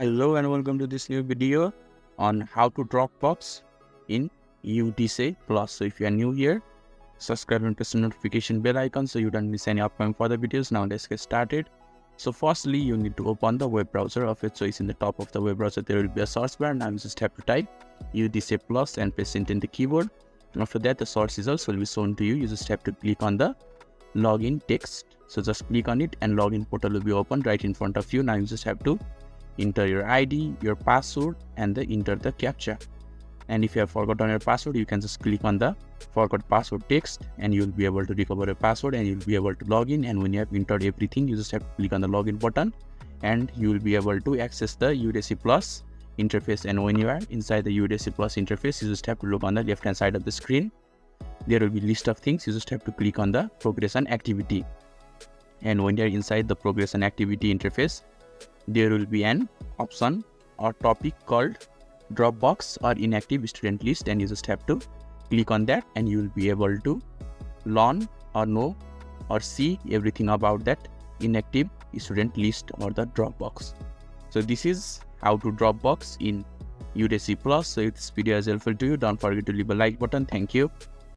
Hello and welcome to this new video on how to Dropbox in UDISE Plus. So if you are new here, subscribe and press the notification bell icon so you don't miss any upcoming further videos. Now let's get started. So firstly, you need to open the web browser of your choice. In the top of the web browser, there will be a search bar. Now you just have to type UDISE Plus and press enter in the keyboard. And after that, the search results will be shown to you. You just have to click on the login text. So just click on it and login portal will be opened right in front of you. Now you just have to enter your ID, your password, and enter the captcha. And if you have forgotten your password, you can just click on the forgot password text and you'll be able to recover your password and you'll be able to log in. And when you have entered everything, you just have to click on the login button and you will be able to access the UDISE Plus interface. And when you are inside the UDISE Plus interface, you just have to look on the left hand side of the screen. There will be a list of things. You just have to click on the progress and activity. And when you are inside the progress and activity interface, there will be an option or topic called Dropbox or inactive student list, and you just have to click on that and you will be able to learn or know or see everything about that inactive student list or the Dropbox. So this is how to Dropbox in UDISE Plus. So if this video is helpful to you, don't forget to leave a like button. Thank you.